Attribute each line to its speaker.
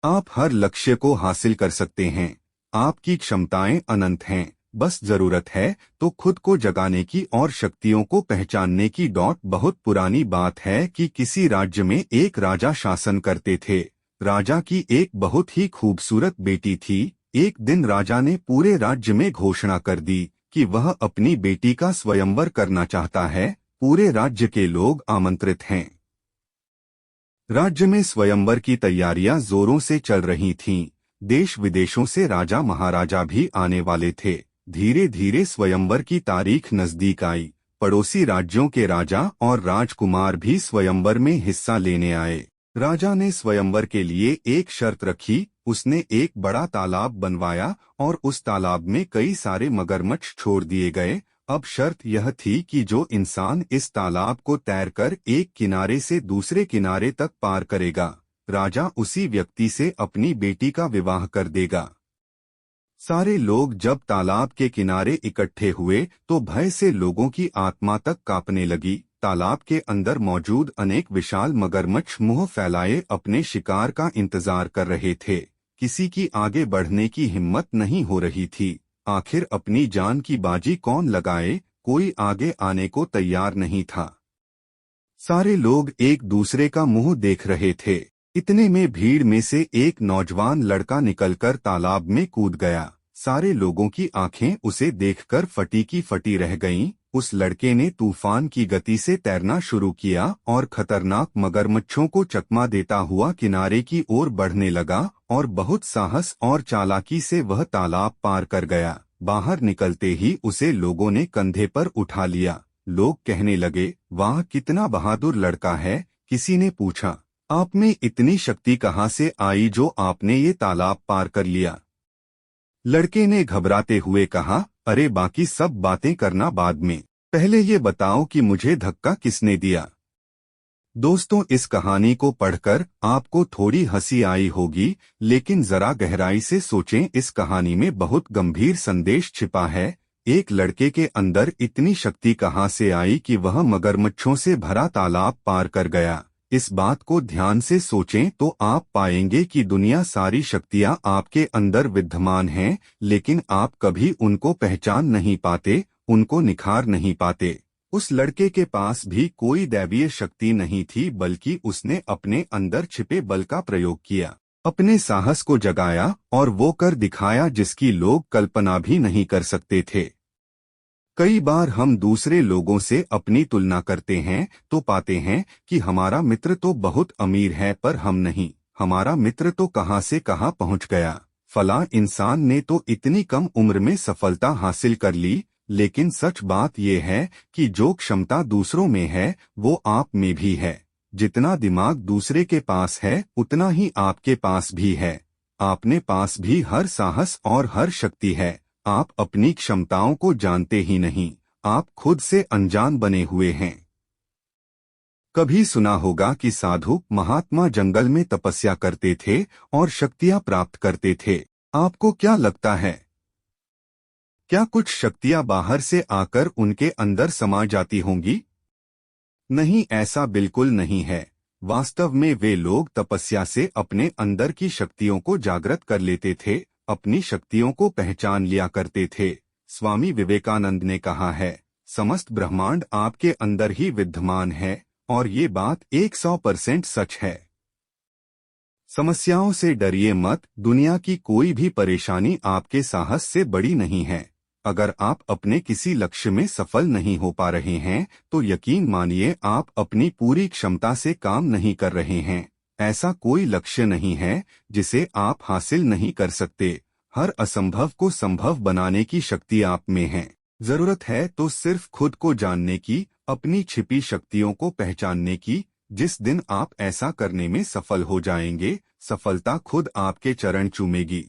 Speaker 1: आप हर लक्ष्य को हासिल कर सकते हैं। आपकी क्षमताएं अनंत हैं। बस जरूरत है तो खुद को जगाने की और शक्तियों को पहचानने की। बहुत पुरानी बात है कि किसी राज्य में एक राजा शासन करते थे। राजा की एक बहुत ही खूबसूरत बेटी थी। एक दिन राजा ने पूरे राज्य में घोषणा कर दी कि वह अपनी बेटी का स्वयंवर करना चाहता है। पूरे राज्य के लोग आमंत्रित हैं। राज्य में स्वयंवर की तैयारियां जोरों से चल रही थीं। देश विदेशों से राजा महाराजा भी आने वाले थे। धीरे धीरे स्वयंवर की तारीख नजदीक आई। पड़ोसी राज्यों के राजा और राजकुमार भी स्वयंवर में हिस्सा लेने आए। राजा ने स्वयंवर के लिए एक शर्त रखी। उसने एक बड़ा तालाब बनवाया और उस तालाब में कई सारे मगरमच्छ छोड़ दिए गए। अब शर्त यह थी कि जो इंसान इस तालाब को तैरकर एक किनारे से दूसरे किनारे तक पार करेगा, राजा उसी व्यक्ति से अपनी बेटी का विवाह कर देगा। सारे लोग जब तालाब के किनारे इकट्ठे हुए तो भय से लोगों की आत्मा तक कांपने लगी। तालाब के अंदर मौजूद अनेक विशाल मगरमच्छ मुंह फैलाए अपने शिकार का इंतजार कर रहे थे। किसी की आगे बढ़ने की हिम्मत नहीं हो रही थी। आखिर अपनी जान की बाजी कौन लगाए? कोई आगे आने को तैयार नहीं था। सारे लोग एक दूसरे का मुंह देख रहे थे। इतने में भीड़ में से एक नौजवान लड़का निकलकर तालाब में कूद गया। सारे लोगों की आंखें उसे देखकर फटी की फटी रह गईं। उस लड़के ने तूफान की गति से तैरना शुरू किया और खतरनाक मगरमच्छों को चकमा देता हुआ किनारे की ओर बढ़ने लगा और बहुत साहस और चालाकी से वह तालाब पार कर गया। बाहर निकलते ही उसे लोगों ने कंधे पर उठा लिया। लोग कहने लगे, वाह कितना बहादुर लड़का है। किसी ने पूछा, आप में इतनी शक्ति कहाँ से आई जो आपने ये तालाब पार कर लिया? लड़के ने घबराते हुए कहा, अरे बाकी सब बातें करना बाद में, पहले ये बताओ कि मुझे धक्का किसने दिया। दोस्तों, इस कहानी को पढ़कर आपको थोड़ी हंसी आई होगी, लेकिन जरा गहराई से सोचें, इस कहानी में बहुत गंभीर संदेश छिपा है। एक लड़के के अंदर इतनी शक्ति कहाँ से आई कि वह मगरमच्छों से भरा तालाब पार कर गया? इस बात को ध्यान से सोचें तो आप पाएंगे कि दुनिया सारी शक्तियां आपके अंदर विद्यमान हैं, लेकिन आप कभी उनको पहचान नहीं पाते, उनको निखार नहीं पाते। उस लड़के के पास भी कोई दैवीय शक्ति नहीं थी, बल्कि उसने अपने अंदर छिपे बल का प्रयोग किया, अपने साहस को जगाया और वो कर दिखाया जिसकी लोग कल्पना भी नहीं कर सकते थे। कई बार हम दूसरे लोगों से अपनी तुलना करते हैं तो पाते हैं कि हमारा मित्र तो बहुत अमीर है पर हम नहीं, हमारा मित्र तो कहां से कहां पहुंच गया, फलां इंसान ने तो इतनी कम उम्र में सफलता हासिल कर ली। लेकिन सच बात यह है कि जो क्षमता दूसरों में है वो आप में भी है। जितना दिमाग दूसरे के पास है उतना ही आपके पास भी है। आपने पास भी हर साहस और हर शक्ति है। आप अपनी क्षमताओं को जानते ही नहीं, आप खुद से अनजान बने हुए हैं। कभी सुना होगा कि साधु महात्मा जंगल में तपस्या करते थे और शक्तियां प्राप्त करते थे। आपको क्या लगता है, क्या कुछ शक्तियां बाहर से आकर उनके अंदर समा जाती होंगी? नहीं, ऐसा बिल्कुल नहीं है। वास्तव में वे लोग तपस्या से अपने अंदर की शक्तियों को जागृत कर लेते थे, अपनी शक्तियों को पहचान लिया करते थे। स्वामी विवेकानंद ने कहा है, समस्त ब्रह्मांड आपके अंदर ही विद्यमान है, और ये बात 100% सच है। समस्याओं से डरिए मत। दुनिया की कोई भी परेशानी आपके साहस से बड़ी नहीं है। अगर आप अपने किसी लक्ष्य में सफल नहीं हो पा रहे हैं तो यकीन मानिए आप अपनी पूरी क्षमता से काम नहीं कर रहे हैं। ऐसा कोई लक्ष्य नहीं है जिसे आप हासिल नहीं कर सकते। हर असंभव को संभव बनाने की शक्ति आप में है। जरूरत है तो सिर्फ खुद को जानने की, अपनी छिपी शक्तियों को पहचानने की। जिस दिन आप ऐसा करने में सफल हो जाएंगे, सफलता खुद आपके चरण चूमेगी।